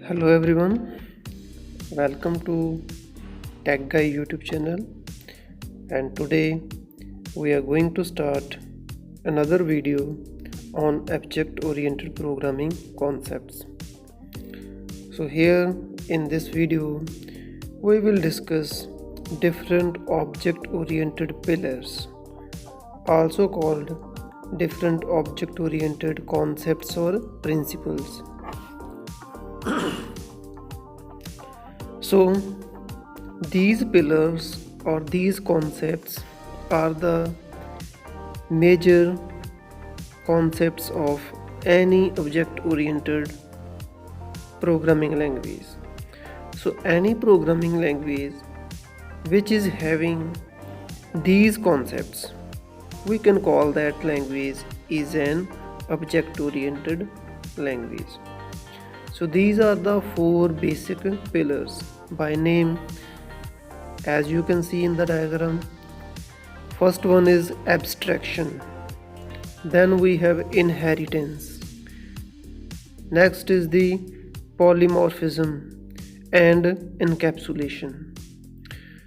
Hello everyone, welcome to Tech Guy YouTube channel, and today we are going to start another video on object oriented programming concepts. So here in this video we will discuss different object oriented pillars, also called different object oriented concepts or principles. So these pillars or these concepts are the major concepts of any object oriented programming language. So any programming language which is having these concepts, we can call that language is an object oriented language. So these are the four basic pillars by name, as you can see in the diagram. First one is abstraction, then we have inheritance, next is the polymorphism and encapsulation.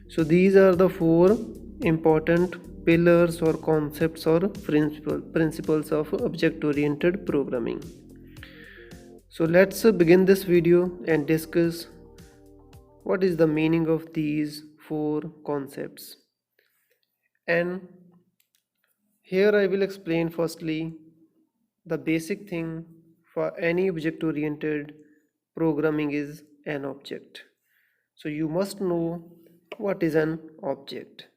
So these are the four important pillars or concepts or principles of object oriented programming. So let's begin this video and discuss what is the meaning of these four concepts. And here I will explain firstly the basic thing for any object oriented programming is an object. So you must know what is an object.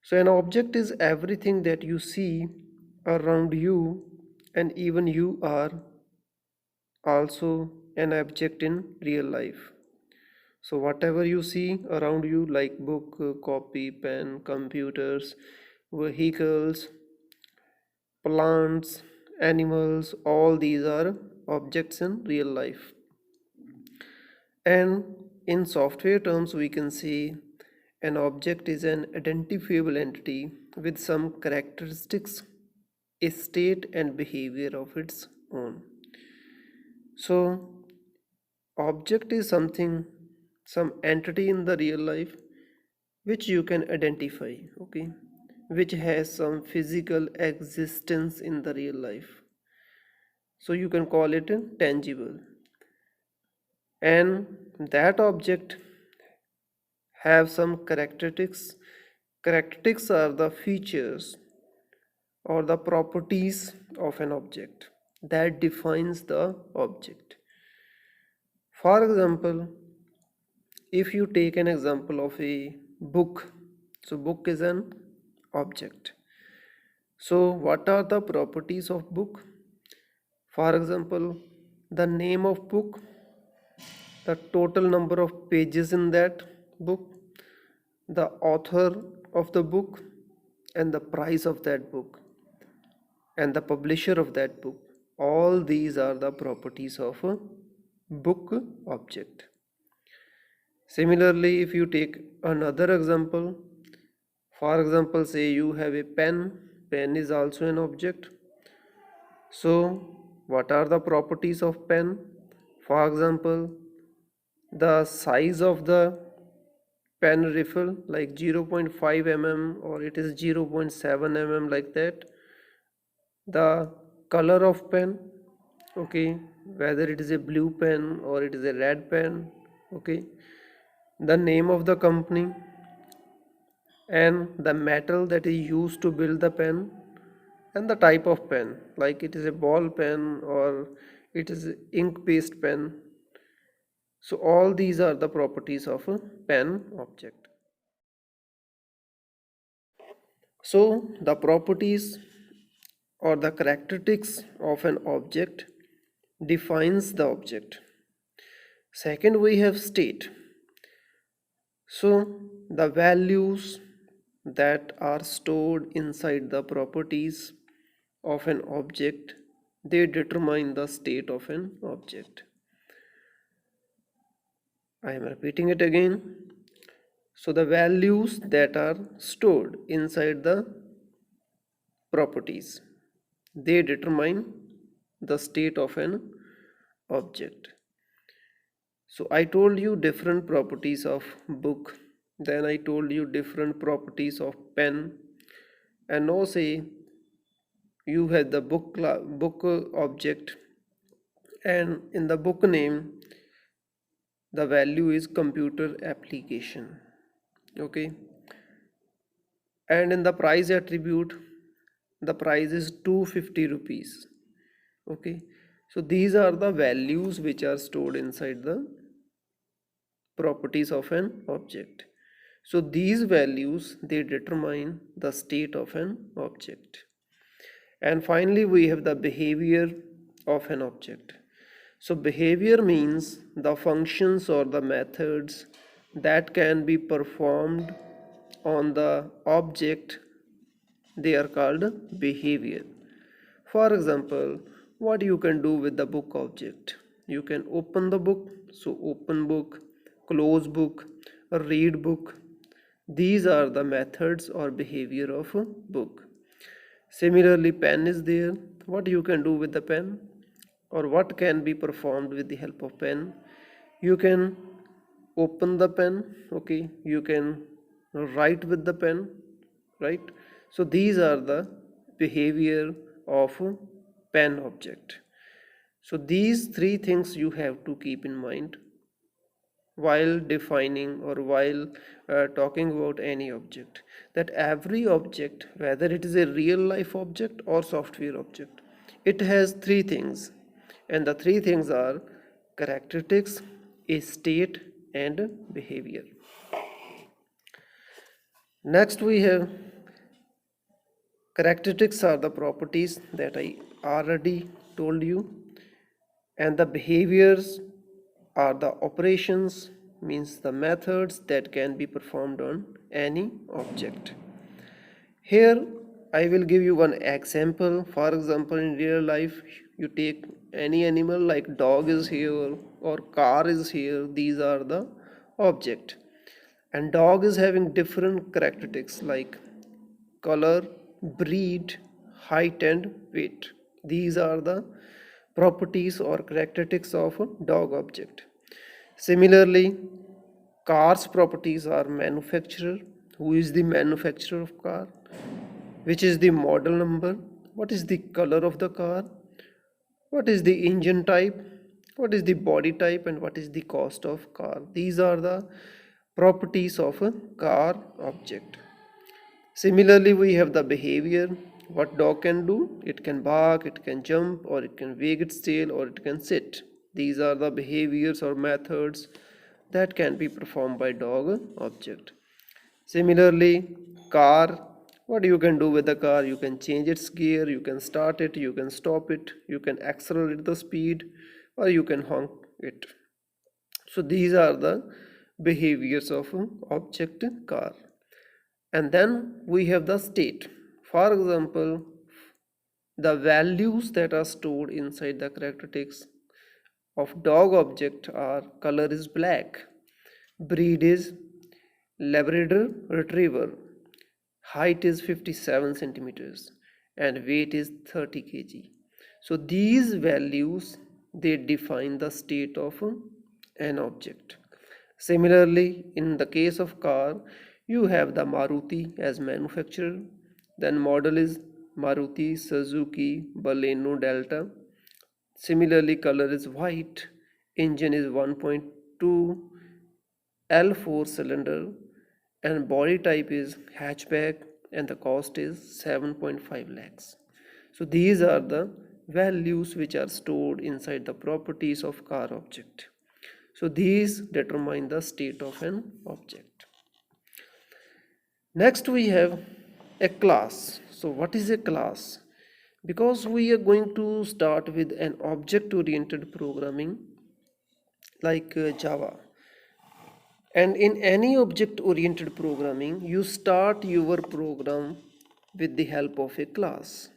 So an object is everything that you see around you, and even you are also an object in real life. So whatever you see around you, like book, copy, pen, computers, vehicles, plants, animals, all these are objects in real life. And in software terms, we can say an object is an identifiable entity with some characteristics, a state and behavior of its own. So object is something, some entity in the real life which you can identify, okay, which has some physical existence in the real life. So you can call it tangible, and that object have some characteristics. Characteristics are the features or the properties of an object that defines the object. For example, if you take an example of a book, so book is an object. So what are the properties of book? For example, the name of book, the total number of pages in that book, the author of the book, and the price of that book, and the publisher of that book. All these are the properties of a book object. Similarly, if you take another example, for example, say you have a pen. Pen is also an object. So what are the properties of pen? For example, the size of the pen rifle, like 0.5 mm, or it is 0.7 mm, like that. The color of pen, okay, whether it is a blue pen or it is a red pen, okay, the name of the company, and the metal that is used to build the pen, and the type of pen, like it is a ball pen or it is ink based pen. So all these are the properties of a pen object. So the properties or the characteristics of an object defines the object. Second, we have state. So the values that are stored inside the properties of an object, they determine the state of an object. I am repeating it again. So the values that are stored inside the properties, they determine the state of an object. So I told you different properties of book, then I told you different properties of pen, and now say you have the book object, and in the book name the value is computer application. Okay, and in the price attribute the price is 250 rupees. Okay, so these are the values which are stored inside the properties of an object. So these values, they determine the state of an object. And finally we have the behavior of an object. So behavior means the functions or the methods that can be performed on the object, they are called behavior. For example, what you can do with the book object? You can open the book, so open book, close book, read book. These are the methods or behavior of a book. Similarly, pen is there. What you can do with the pen, or what can be performed with the help of pen? You can open the pen, okay, you can write with the pen, right? So these are the behavior of a pen object. So these three things you have to keep in mind while defining or while talking about any object, that every object, whether it is a real life object or software object, it has three things, and the three things are characteristics, a state, and behavior. Next we have characteristics are the properties that I already told you, and the behaviors are the operations, means the methods that can be performed on any object. Here I will give you one example. For example, in real life you take any animal like dog is here or car is here, these are the object, and dog is having different characteristics like color, breed, height, and weight. These are the properties or characteristics of a dog object. Similarly, cars properties are manufacturer, who is the manufacturer of car, which is the model number, what is the color of the car, what is the engine type, what is the body type, and what is the cost of car. These are the properties of a car object. Similarly, we have the behavior. What dog can do? It can bark, it can jump, or it can wag its tail, or it can sit. These are the behaviors or methods that can be performed by dog object. Similarly, car. What you can do with the car? You can change its gear, you can start it, you can stop it, you can accelerate the speed, or you can honk it. So these are the behaviors of object car. And then we have the state. For example, the values that are stored inside the characteristics of dog object are color is black, breed is Labrador Retriever, height is 57 centimeters, and weight is 30 kg. So these values, they define the state of an object. Similarly, in the case of car, you have the Maruti as manufacturer, then model is Maruti Suzuki Baleno Delta. Similarly, color is white, engine is 1.2 L4 cylinder, and body type is hatchback, and the cost is 7.5 lakhs. So these are the values which are stored inside the properties of car object. So these determine the state of an object. Next we have a class. So what is a class? Because we are going to start with an object oriented programming like Java. And in any object oriented programming, you start your program with the help of a class.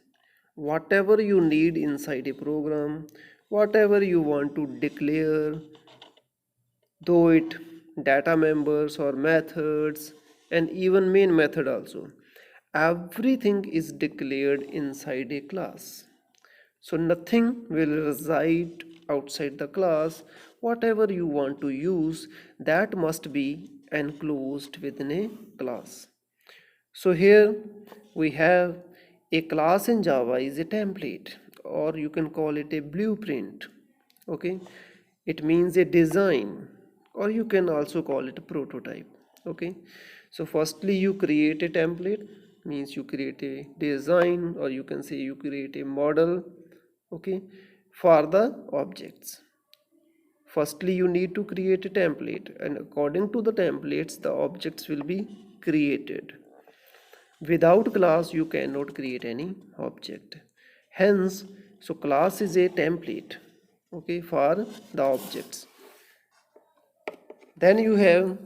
Whatever you need inside a program, whatever you want to declare, though it data members or methods and even main method also, everything is declared inside a class. So nothing will reside outside the class. whatever you want to use, that must be enclosed within a class. So here we have a class in Java is a template, or you can call it a blueprint. Okay, it means a design, or you can also call it a prototype. Okay, so firstly you create a template, means you create a design, or you can say you create a model, okay, for the objects. Firstly you need to create a template, and according to the templates the objects will be created. Without class you cannot create any object. Hence, so class is a template, okay, for the objects. Then you have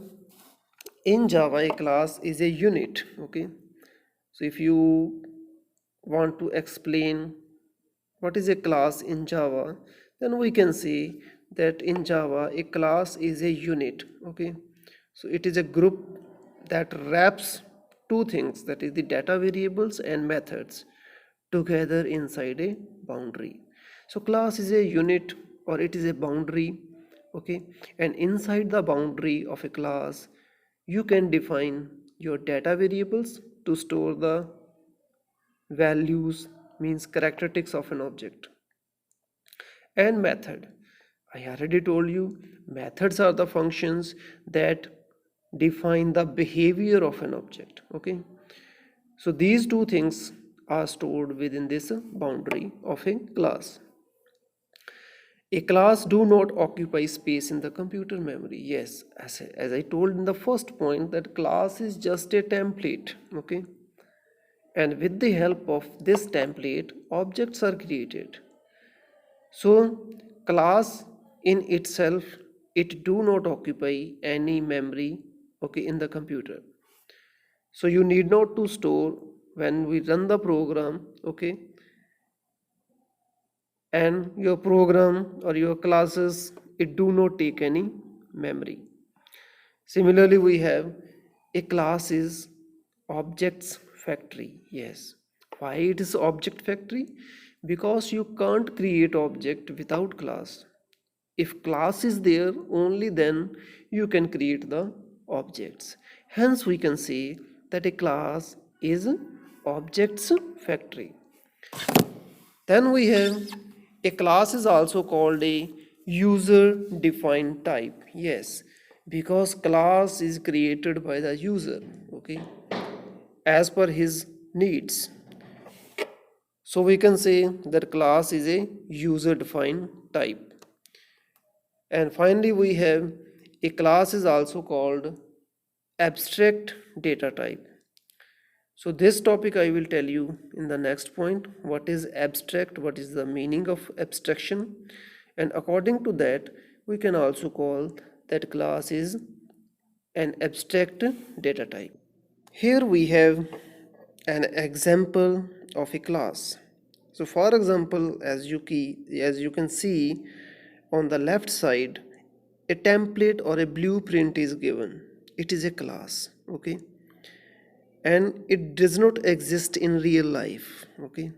in Java a class is a unit, okay. So if you want to explain what is a class in Java, then we can say that in Java a class is a unit, okay. So it is a group that wraps two things, that is the data variables and methods, together inside a boundary. So class is a unit, or it is a boundary, okay, and inside the boundary of a class you can define your data variables to store the values, means characteristics of an object, and method. I already told you methods are the functions that define the behavior of an object, okay. So these two things are stored within this boundary of a class. A class do not occupy space in the computer memory. Yes, as I told in the first point, that class is just a template, okay, and with the help of this template objects are created. So class in itself, it do not occupy any memory, okay, in the computer. So you need not to store when we run the program, okay, and your program or your classes, it do not take any memory. Similarly we have a class is objects factory. Yes, why it is object factory? Because you can't create object without class. If class is there, only then you can create the objects. Hence we can say that a class is objects factory. Then we have a class is also called a user defined type. Yes, because class is created by the user, okay, as per his needs. So we can say that class is a user defined type. And finally we have a class is also called abstract data type. So this topic I will tell you in the next point, what is abstract, what is the meaning of abstraction, and according to that we can also call that class is an abstract data type. Here we have an example of a class. So for example, as you can see on the left side, a template or a blueprint is given. It is a class, okay, and it does not exist in real life, okay,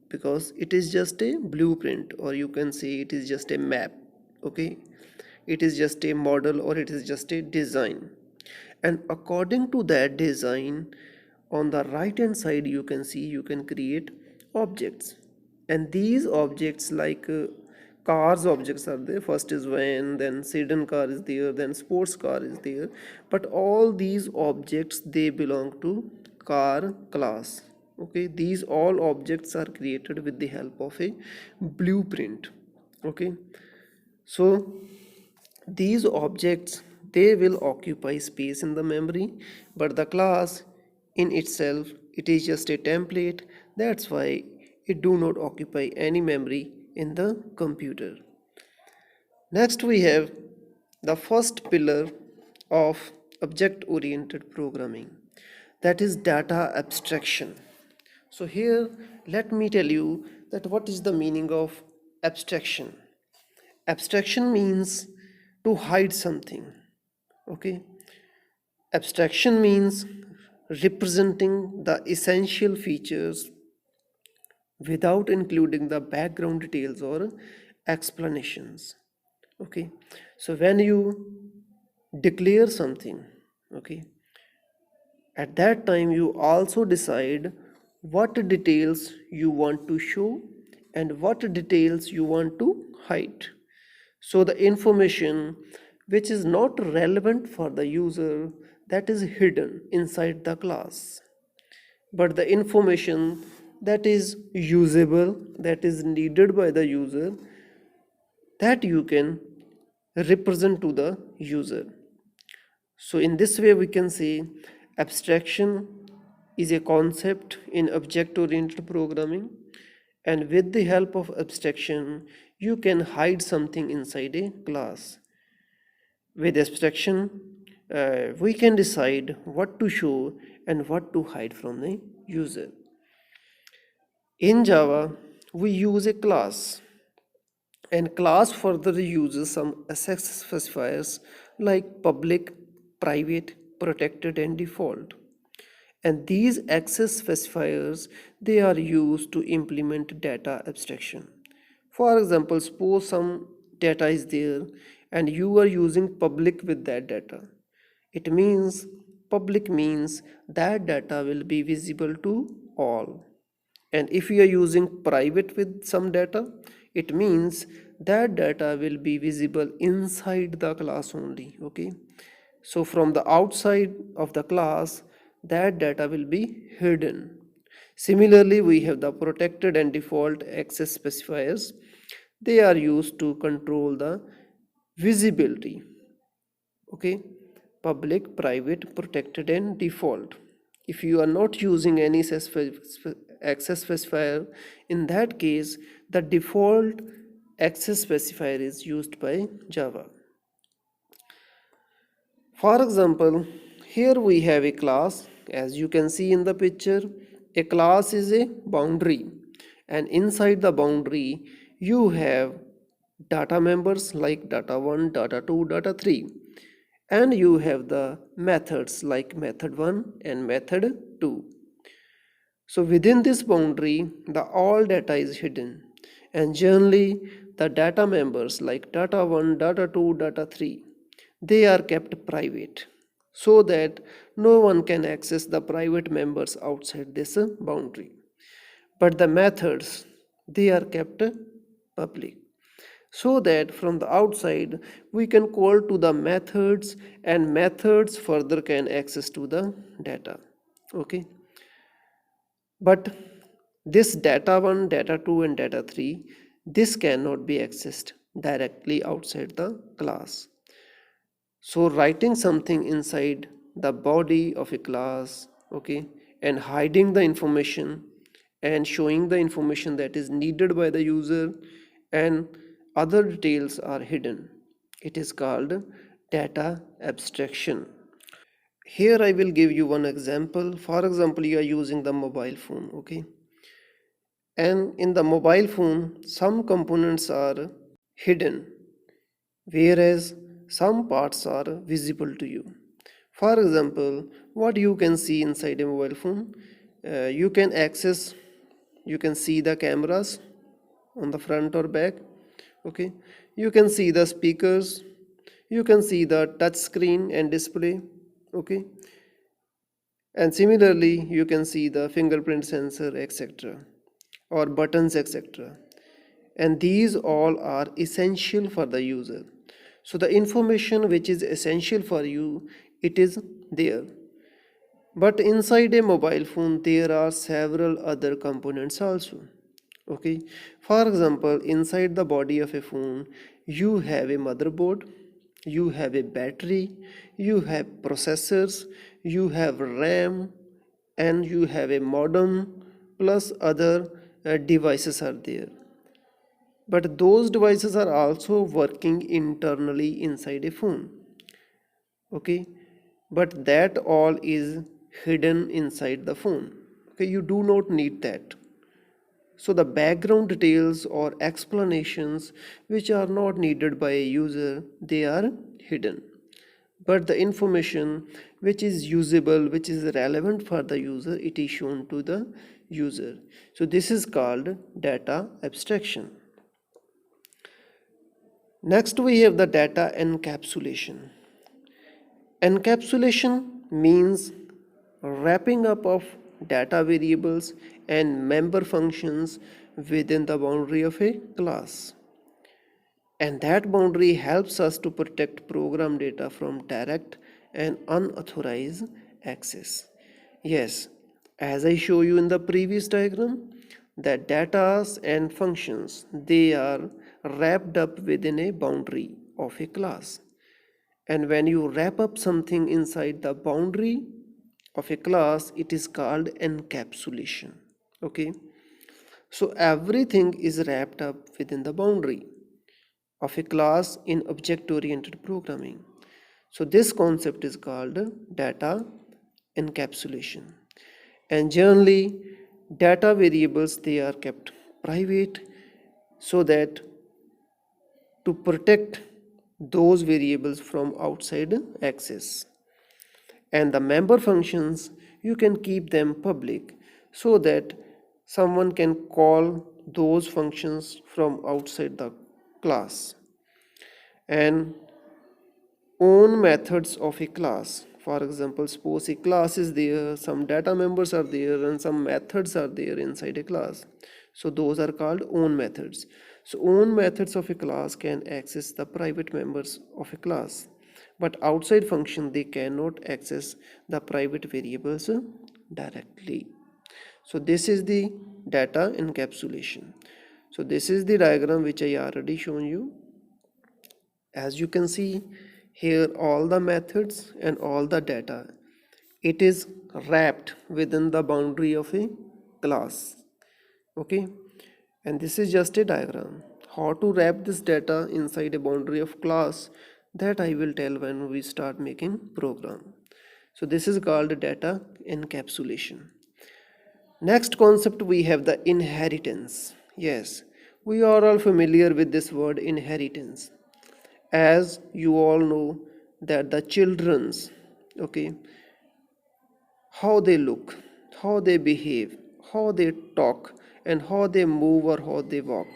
because it is just a blueprint, or you can say it is just a map, okay, it is just a model, or it is just a design. And according to that design, on the right hand side you can see you can create objects, and these objects like cars objects are there. First is van, then sedan car is there, then sports car is there, but all these objects they belong to car class, okay. These all objects are created with the help of a blueprint, okay. So these objects, they will occupy space in the memory, but the class in itself, it is just a template. That's why it do not occupy any memory in the computer. Next we have the first pillar of object oriented programming, that is data abstraction. So here let me tell you that what is the meaning of abstraction. Abstraction means to hide something, okay. Abstraction means representing the essential features without including the background details or explanations. Okay, so when you declare something, okay, at that time you also decide what details you want to show and what details you want to hide. So the information which is not relevant for the user, that is hidden inside the class, but the information that is usable, that is needed by the user, that you can represent to the user. So in this way we can say abstraction is a concept in object oriented programming, and with the help of abstraction you can hide something inside a class. With abstraction we can decide what to show and what to hide from the user. In Java we use a class, and class further uses some access specifiers like public, private, protected and default. And these access specifiers, they are used to implement data abstraction. For example, suppose some data is there and you are using public with that data. It means public means that data will be visible to all. And if we are using private with some data, it means that data will be visible inside the class only. Okay, so from the outside of the class that data will be hidden. Similarly, we have the protected and default access specifiers. They are used to control the visibility. Okay, public, private, protected and default. If you are not using any access specifier, in that case the default access specifier is used by Java. For example, here we have a class. As you can see in the picture, a class is a boundary, and inside the boundary you have data members like data1, data2, data3, and you have the methods like method1 and method2. So within this boundary the all data is hidden, and generally the data members like data1, data2, data3, they are kept private so that no one can access the private members outside this boundary. But the methods, they are kept public so that from the outside we can call to the methods and methods further can access to the data. Okay, but this data1, data2 and data3, this cannot be accessed directly outside the class. So writing something inside the body of a class, okay, and hiding the information and showing the information that is needed by the user and other details are hidden. It is called data abstraction. Here I will give you one example. For example, you are using the mobile phone, okay, and in the mobile phone some components are hidden, whereas some parts are visible to you. For example, what you can see inside a mobile phone, you can access, you can see the cameras on the front or back. Okay, you can see the speakers, you can see the touch screen and display. Okay, and similarly you can see the fingerprint sensor, etc., or buttons, etc., and these all are essential for the user. So the information which is essential for you, it is there. But inside a mobile phone there are several other components also. Okay, for example, inside the body of a phone you have a motherboard, you have a battery, you have processors, you have RAM, and you have a modem, plus other devices are there. But those devices are also working internally inside a phone. Okay, but that all is hidden inside the phone. Okay, you do not need that. So the background details or explanations which are not needed by a user, they are hidden. But the information which is usable, which is relevant for the user, it is shown to the user. So this is called data abstraction. Next we have the data encapsulation. Encapsulation means wrapping up of data variables and member functions within the boundary of a class. And that boundary helps us to protect program data from direct and unauthorized access. Yes, as I show you in the previous diagram, that data and functions, they are wrapped up within a boundary of a class. And when you wrap up something inside the boundary of a class, it is called encapsulation. Okay, so everything is wrapped up within the boundary of a class in object oriented programming. So this concept is called data encapsulation. And generally data variables, they are kept private so that to protect those variables from outside access. And the member functions, you can keep them public so that someone can call those functions from outside the class. And own methods of a class, for example, suppose a class is there, some data members are there, and some methods are there inside a class, so those are called own methods. So own methods of a class can access the private members of a class, but outside function, they cannot access the private variables directly. So this is the data encapsulation. So this is the diagram which I already shown you. As you can see here, all the methods and all the data, it is wrapped within the boundary of a class. Okay, and this is just a diagram. How to wrap this data inside a boundary of class, that I will tell when we start making program. So this is called data encapsulation. Next concept, we have the inheritance. Yes, we are all familiar with this word inheritance. As you all know that the children's, okay, how they look, how they behave, how they talk, and how they move or how they walk,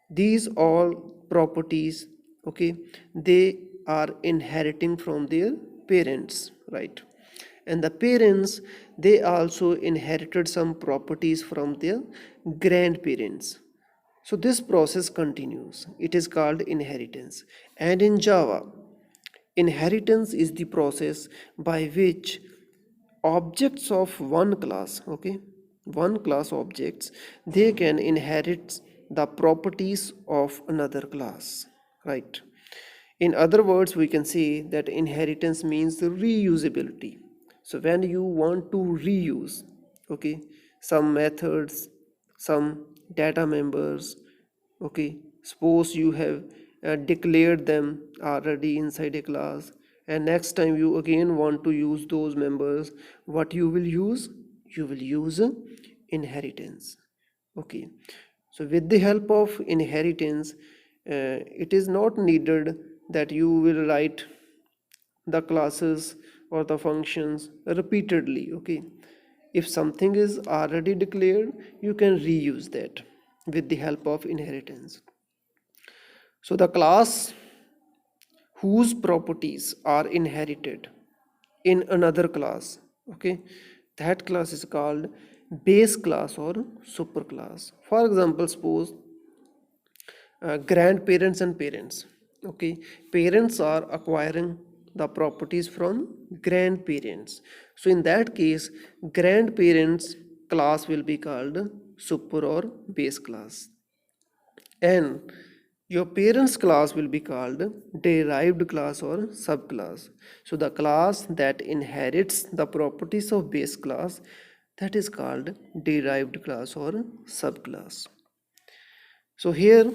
these all properties, okay, they are inheriting from their parents, right? And the parents, they also inherited some properties from their grandparents. So this process continues. It is called inheritance. And in Java, inheritance is the process by which objects of one class, okay, one class objects, they can inherit the properties of another class, right? In other words, we can say that inheritance means reusability. So when you want to reuse, okay, some methods, some data members, okay, suppose you have declared them already inside a class, and next time you again want to use those members, what you will use? You will use inheritance. Okay, so with the help of inheritance, it is not needed that you will write the classes or the functions repeatedly. Okay, if something is already declared, you can reuse that with the help of inheritance. So the class whose properties are inherited in another class, okay, that class is called base class or superclass. For example, suppose grandparents and parents, okay, parents are acquiring the properties from grandparents. So in that case, grandparents class will be called super or base class, and your parents class will be called derived class or subclass. So the class that inherits the properties of base class, that is called derived class or subclass. So here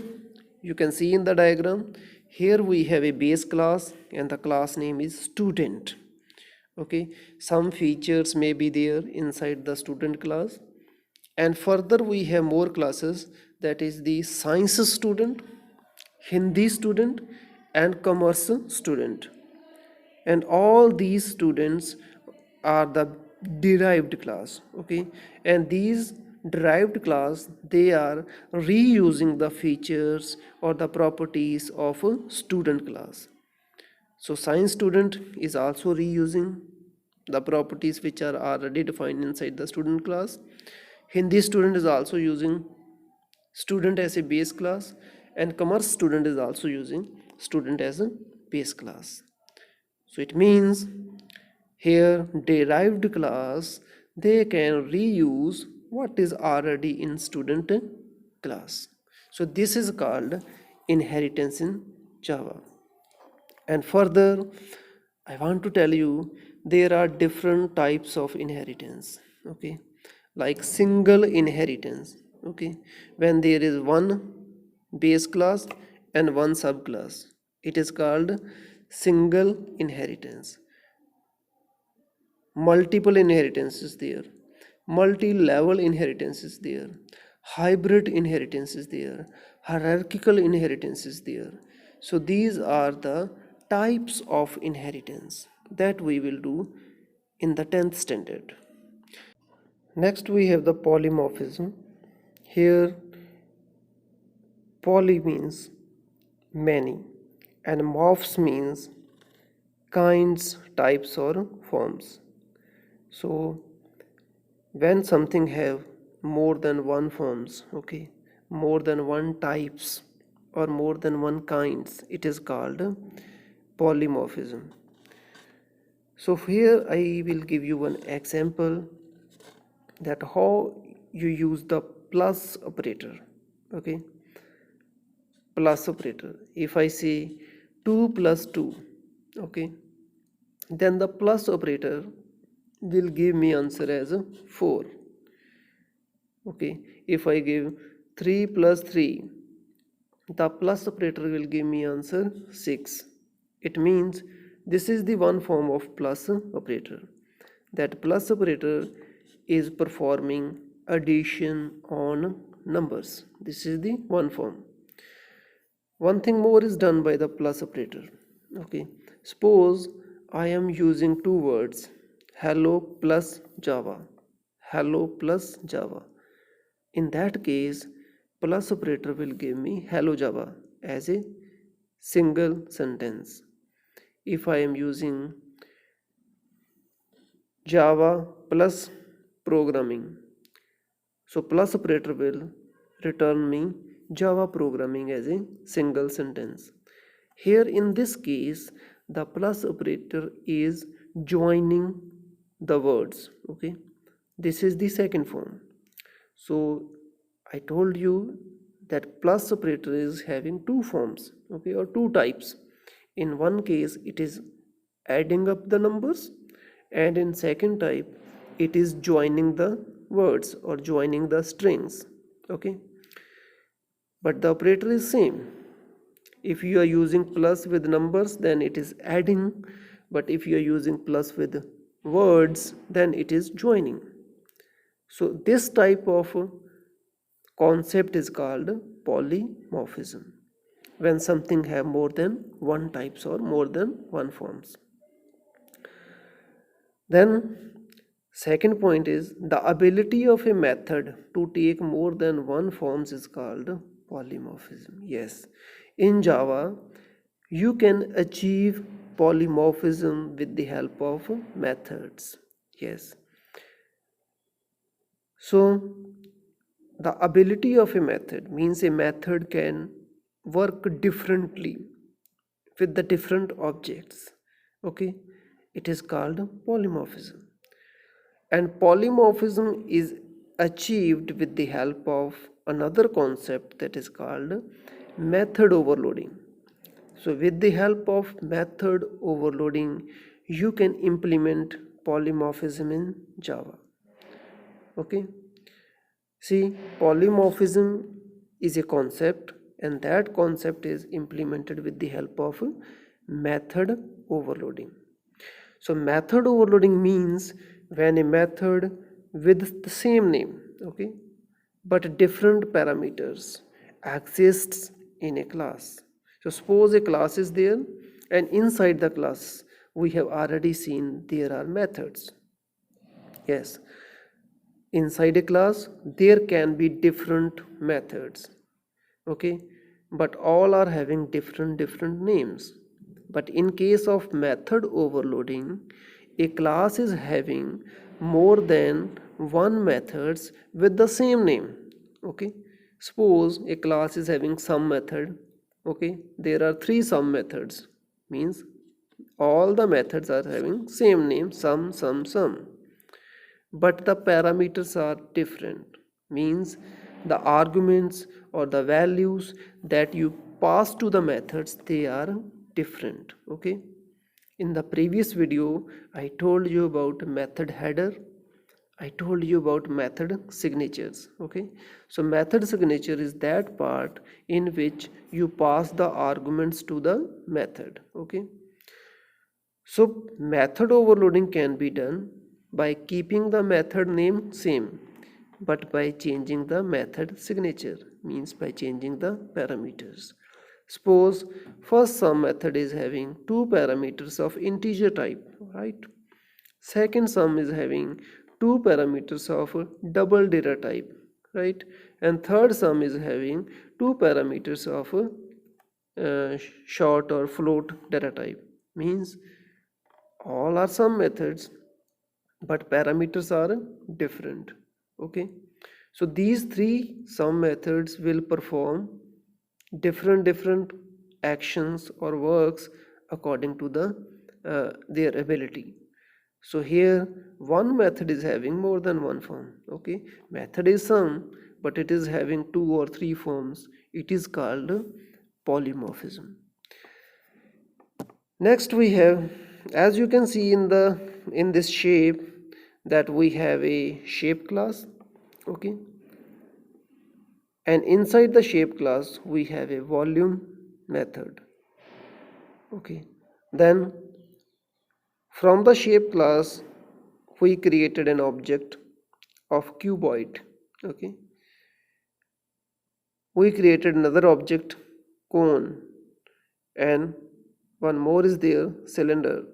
you can see in the diagram, here we have a base class and the class name is student. Okay, some features may be there inside the student class, and further we have more classes, that is the science student, Hindi student, and commerce student. And all these students are the derived class, okay, and these derived class, they are reusing the features or the properties of a student class. So science student is also reusing the properties which are already defined inside the student class. Hindi student is also using student as a base class, and commerce student is also using student as a base class. So it means here derived class, they can reuse what is already in student class. So this is called inheritance in Java. And further, I want to tell you there are different types of inheritance. Okay, like single inheritance. Okay, when there is one base class and one subclass, it is called single inheritance. Multiple inheritance is there, multi-level inheritance is there, hybrid inheritance is there, hierarchical inheritance is there. So these are the types of inheritance that we will do in the 10th standard. Next we have the polymorphism. Here poly means many and morphs means kinds, types or forms. So when something have more than one forms, okay, more than one types or more than one kinds, it is called polymorphism. So here I will give you one example that how you use the plus operator. Okay, plus operator, if I say 2 plus 2, okay, then the plus operator will give me answer as 4. Okay, if I give 3 plus 3, the plus operator will give me answer 6. It means this is the one form of plus operator. That plus operator is performing addition on numbers. This is the one form. One thing more is done by the plus operator. Okay, suppose I am using two words, hello plus Java, hello plus Java. In that case, plus operator will give me hello Java as a single sentence. If I am using Java plus programming, so plus operator will return me Java programming as a single sentence. Here in this case, the plus operator is joining the words. Okay, this is the second form. So I told you that plus operator is having two forms, okay, or two types. In one case it is adding up the numbers, and in second type it is joining the words or joining the strings. Okay, but the operator is same. If you are using plus with numbers, then it is adding, but if you are using plus with words, then it is joining. So this type of concept is called polymorphism, when something have more than one types or more than one forms. Then second point is the ability of a method to take more than one forms is called polymorphism. Yes, in Java you can achieve polymorphism with the help of methods. Yes, so the ability of a method means a method can work differently with the different objects. Okay, it is called polymorphism. And polymorphism is achieved with the help of another concept that is called method overloading. So with the help of method overloading, you can implement polymorphism in Java. Okay, see, polymorphism is a concept, and that concept is implemented with the help of method overloading. So method overloading means when a method with the same name, okay, but different parameters exists in a class. So suppose a class is there, and inside the class we have already seen there are methods. Yes, inside a class there can be different methods, okay, but all are having different names. But in case of method overloading, a class is having more than one methods with the same name, okay. Suppose a class is having some method, okay, there are three sum methods, means all the methods are having same name, sum, but the parameters are different, means the arguments or the values that you pass to the methods, they are different, okay. In the previous video I told you about method header, I told you about method signatures, okay. So method signature is that part in which you pass the arguments to the method, okay. So method overloading can be done by keeping the method name same, but by changing the method signature, means by changing the parameters. Suppose first sum method is having two parameters of integer type, right? Second sum is having two parameters of double data type, right? And third sum is having two parameters of short or float data type, means all are sum methods but parameters are different, okay. So these three sum methods will perform different actions or works according to their ability. So here one method is having more than one form, okay. Method is sum but it is having two or three forms, it is called polymorphism. Next we have, as you can see in this shape, that we have a shape class, okay, and inside the shape class we have a volume method, okay. Then from the shape class we created an object of cuboid, okay. We created another object cone, and one more is there, cylinder.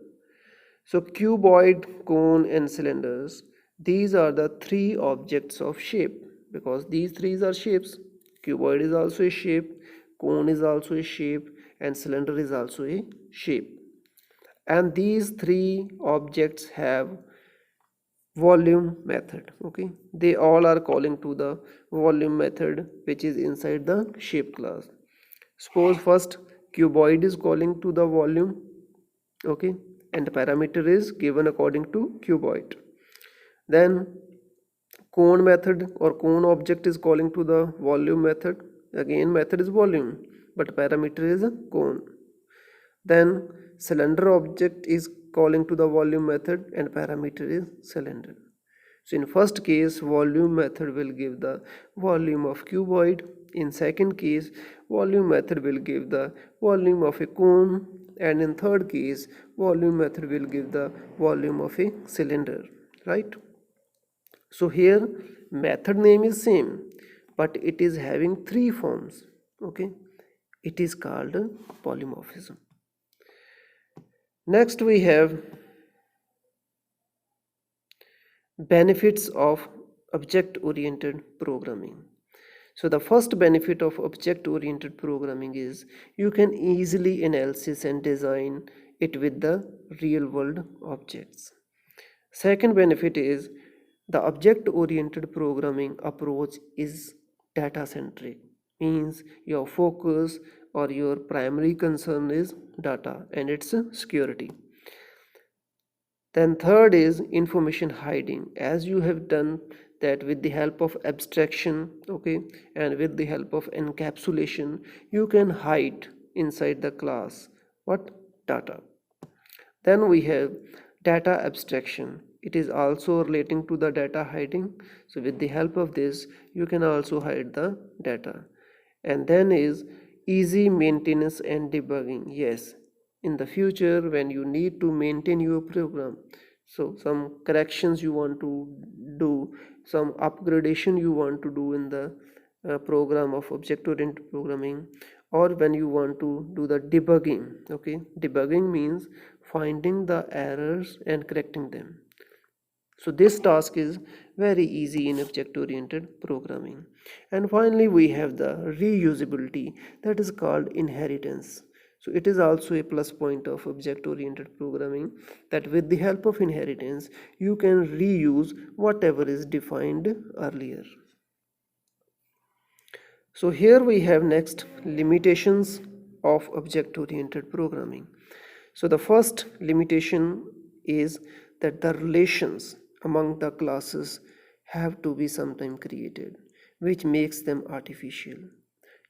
So cuboid, cone and cylinders, these are the three objects of shape, because these three are shapes. Cuboid is also a shape, cone is also a shape, and cylinder is also a shape. And these three objects have volume method, okay. They all are calling to the volume method which is inside the shape class. Suppose first cuboid is calling to the volume, okay, and the parameter is given according to cuboid. Then cone method or cone object is calling to the volume method, again method is volume but parameter is a cone. Then cylinder object is calling to the volume method and parameter is cylinder. So in first case volume method will give the volume of cuboid, in second case volume method will give the volume of a cone, and in third case volume method will give the volume of a cylinder, right. So here method name is same but it is having three forms, okay. It is called polymorphism. Next we have benefits of object oriented programming. So the first benefit of object oriented programming is you can easily analysis and design it with the real world objects. Second benefit is the object oriented programming approach is data centric, means your focus or your primary concern is data and its security. Then third is information hiding, as you have done that with the help of abstraction, okay, and with the help of encapsulation you can hide inside the class what data. Then we have data abstraction, it is also relating to the data hiding, so with the help of this you can also hide the data. And then is easy maintenance and debugging, yes, in the future when you need to maintain your program, so some corrections you want to do, some upgradation you want to do in the program of object oriented programming, or when you want to do the debugging, okay. Debugging means finding the errors and correcting them. So this task is very easy in object-oriented programming. And finally, we have the reusability, that is called inheritance. So it is also a plus point of object-oriented programming, that with the help of inheritance, you can reuse whatever is defined earlier. So here we have next limitations of object-oriented programming. So the first limitation is that the relations among the classes have to be sometime created, which makes them artificial.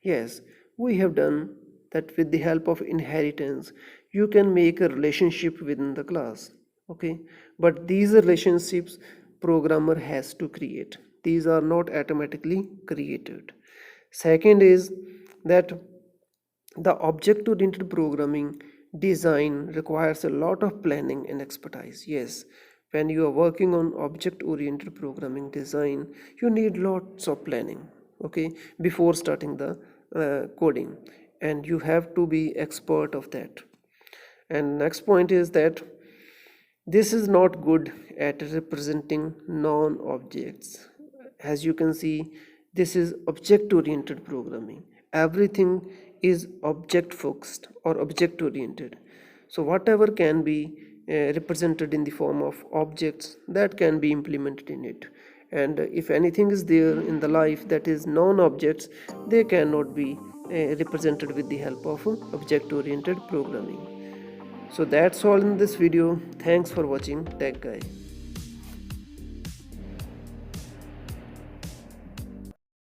Yes, we have done that with the help of inheritance, you can make a relationship within the class. Okay, but these relationships programmer has to create. These are not automatically created. Second is that the object oriented programming design requires a lot of planning and expertise. Yes, when you are working on object oriented programming design, you need lots of planning, okay, before starting the coding, and you have to be expert of that. And next point is that this is not good at representing non-objects. As you can see, this is object-oriented programming. Everything is object-focused or object-oriented. So whatever can be represented in the form of objects, that can be implemented in it. And if anything is there in the life that is non-objects, they cannot be represented with the help of object-oriented programming. So that's all in this video. Thanks for watching Tech Guy.